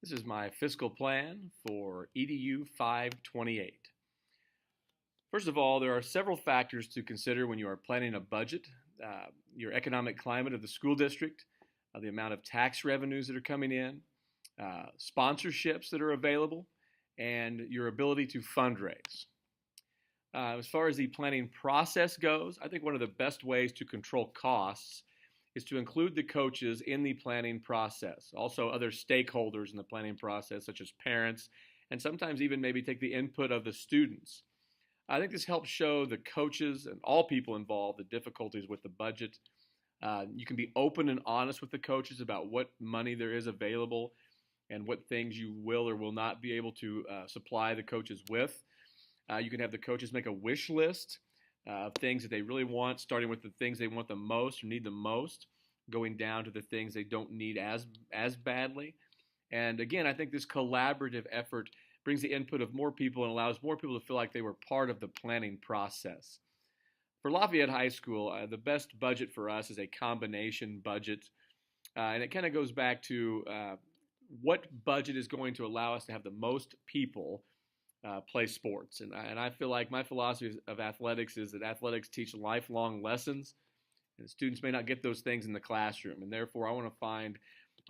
This is my fiscal plan for EDU 528. First of all, there are several factors to consider when you are planning a budget. Your economic climate of the school district, the amount of tax revenues that are coming in, sponsorships that are available, and your ability to fundraise. As far as the planning process goes, I think one of the best ways to control costs is to include the coaches in the planning process. Also, other stakeholders in the planning process, such as parents, and sometimes even maybe take the input of the students. I think this helps show the coaches and all people involved the difficulties with the budget. You can be open and honest with the coaches about what money there is available and what things you will or will not be able to supply the coaches with. You can have the coaches make a wish list of things that they really want, starting with the things they want the most or need the most, going down to the things they don't need as badly. And again, I think this collaborative effort brings the input of more people and allows more people to feel like they were part of the planning process. For Lafayette High School, the best budget for us is a combination budget. And it kind of goes back to what budget is going to allow us to have the most people play sports. And I feel like my philosophy of athletics is that athletics teach lifelong lessons, and students may not get those things in the classroom. And therefore, I want to find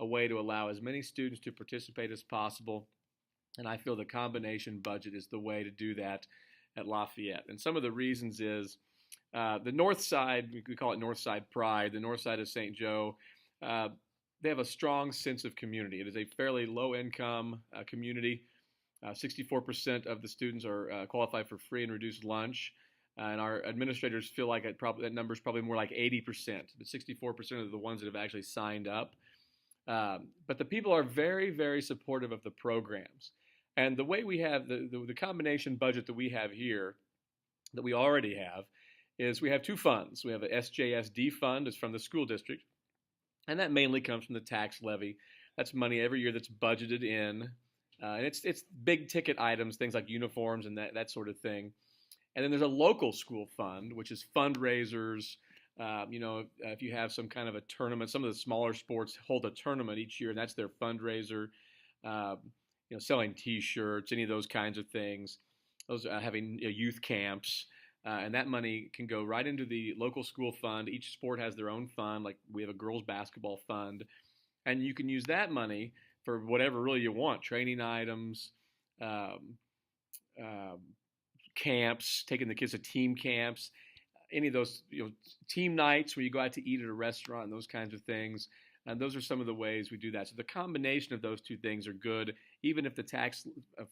a way to allow as many students to participate as possible. And I feel the combination budget is the way to do that at Lafayette. And some of the reasons is the north side, we call it North Side Pride, the north side of St. Joe, they have a strong sense of community. It is a fairly low-income community. 64% of the students are qualified for free and reduced lunch. And our administrators feel like that number is probably more like 80%. The 64% are the ones that have actually signed up. But the people are very, very supportive of the programs. And the way we have the combination budget that we have here, that we already have, is we have two funds. We have a SJSD fund, it's from the school district, and that mainly comes from the tax levy. That's money every year that's budgeted in. And it's big ticket items, things like uniforms and that sort of thing. And then there's a local school fund, which is fundraisers. If you have some kind of a tournament, some of the smaller sports hold a tournament each year, and that's their fundraiser. Selling T-shirts, any of those kinds of things. Those having youth camps, and that money can go right into the local school fund. Each sport has their own fund. Like we have a girls basketball fund, and you can use that money for whatever really you want, training items, camps, taking the kids to team camps, any of those team nights where you go out to eat at a restaurant and those kinds of things. And those are some of the ways we do that. So the combination of those two things are good, even if the tax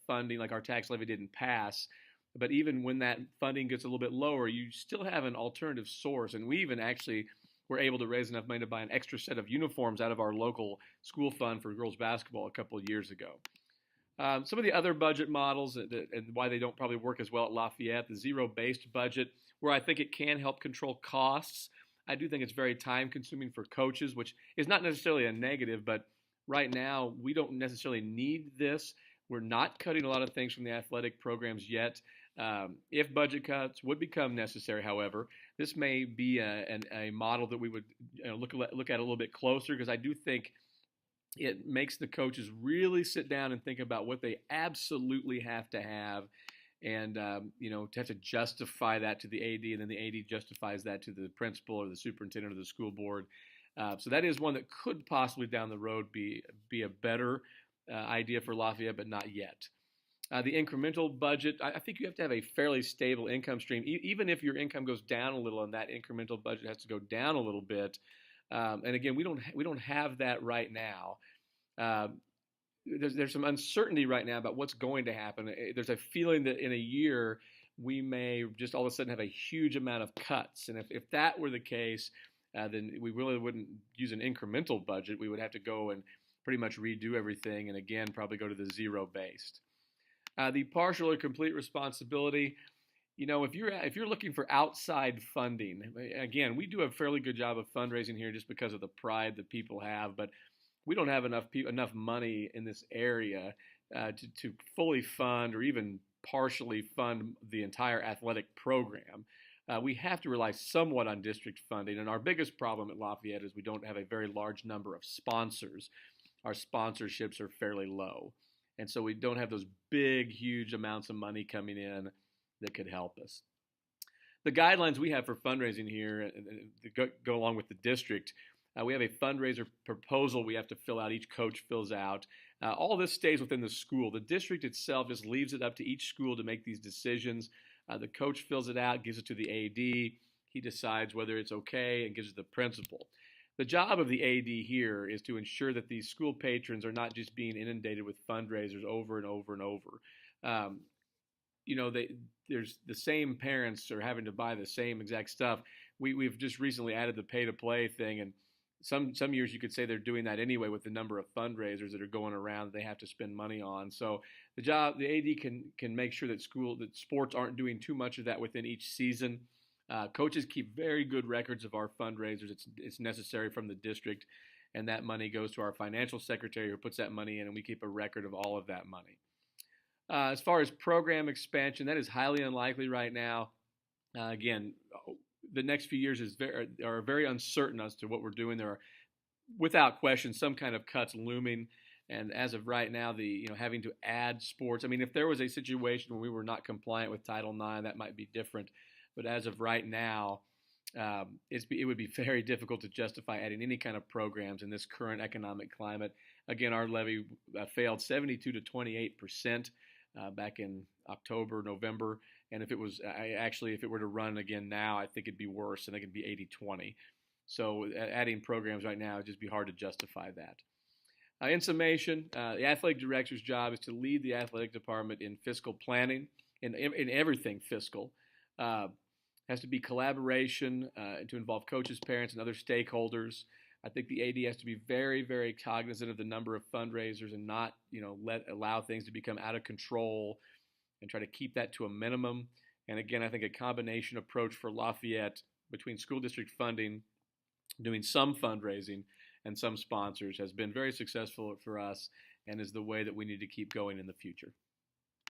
funding, like our tax levy, didn't pass. But even when that funding gets a little bit lower, you still have an alternative source. And we even actually were able to raise enough money to buy an extra set of uniforms out of our local school fund for girls basketball a couple of years ago. Some of the other budget models and why they don't probably work as well at Lafayette, the zero-based budget, where I think it can help control costs. I do think it's very time-consuming for coaches, which is not necessarily a negative, but right now we don't necessarily need this. We're not cutting a lot of things from the athletic programs yet. If budget cuts would become necessary, however, this may be a model that we would look at a little bit closer, because I do think it makes the coaches really sit down and think about what they absolutely have to have, and to have to justify that to the AD, and then the AD justifies that to the principal or the superintendent of the school board. So that is one that could possibly down the road be a better idea for Lafayette, but not yet. The incremental budget, I think you have to have a fairly stable income stream. Even if your income goes down a little and that incremental budget has to go down a little bit. And again, we don't have that right now. There's some uncertainty right now about what's going to happen. There's a feeling that in a year we may just all of a sudden have a huge amount of cuts. And if that were the case, then we really wouldn't use an incremental budget. We would have to go and pretty much redo everything, and again, probably go to the zero-based. The partial or complete responsibility, if you're looking for outside funding, again, we do a fairly good job of fundraising here just because of the pride that people have, but we don't have enough money in this area to fully fund or even partially fund the entire athletic program. We have to rely somewhat on district funding, and our biggest problem at Lafayette is we don't have a very large number of sponsors. our sponsorships are fairly low. And so we don't have those big, huge amounts of money coming in that could help us. The guidelines we have for fundraising here go along with the district. We have a fundraiser proposal we have to fill out. Each coach fills out. All this stays within the school. The district itself just leaves it up to each school to make these decisions. The coach fills it out, gives it to the AD. He decides whether it's okay and gives it to the principal. The job of the AD here is to ensure that these school patrons are not just being inundated with fundraisers over and over and over. There's the same parents are having to buy the same exact stuff. We've just recently added the pay-to-play thing, and some years you could say they're doing that anyway with the number of fundraisers that are going around that they have to spend money on. So the AD can make sure that sports aren't doing too much of that within each season. Coaches keep very good records of our fundraisers. It's necessary from the district, and that money goes to our financial secretary who puts that money in, and we keep a record of all of that money. As far as program expansion, that is highly unlikely right now. Again, the next few years are very uncertain as to what we're doing. There are, without question, some kind of cuts looming. And as of right now, having to add sports. I mean, if there was a situation where we were not compliant with Title IX, that might be different. But as of right now, it would be very difficult to justify adding any kind of programs in this current economic climate. Again, our levy failed 72 to 28% back in October, November. And if it were to run again now, I think it'd be worse. I think it'd be 80-20. So adding programs right now would just be hard to justify that. In summation, the athletic director's job is to lead the athletic department in fiscal planning, in everything fiscal. Has to be collaboration to involve coaches, parents, and other stakeholders. I think the AD has to be very, very cognizant of the number of fundraisers and not, allow things to become out of control and try to keep that to a minimum. And again, I think a combination approach for Lafayette between school district funding, doing some fundraising, and some sponsors has been very successful for us and is the way that we need to keep going in the future.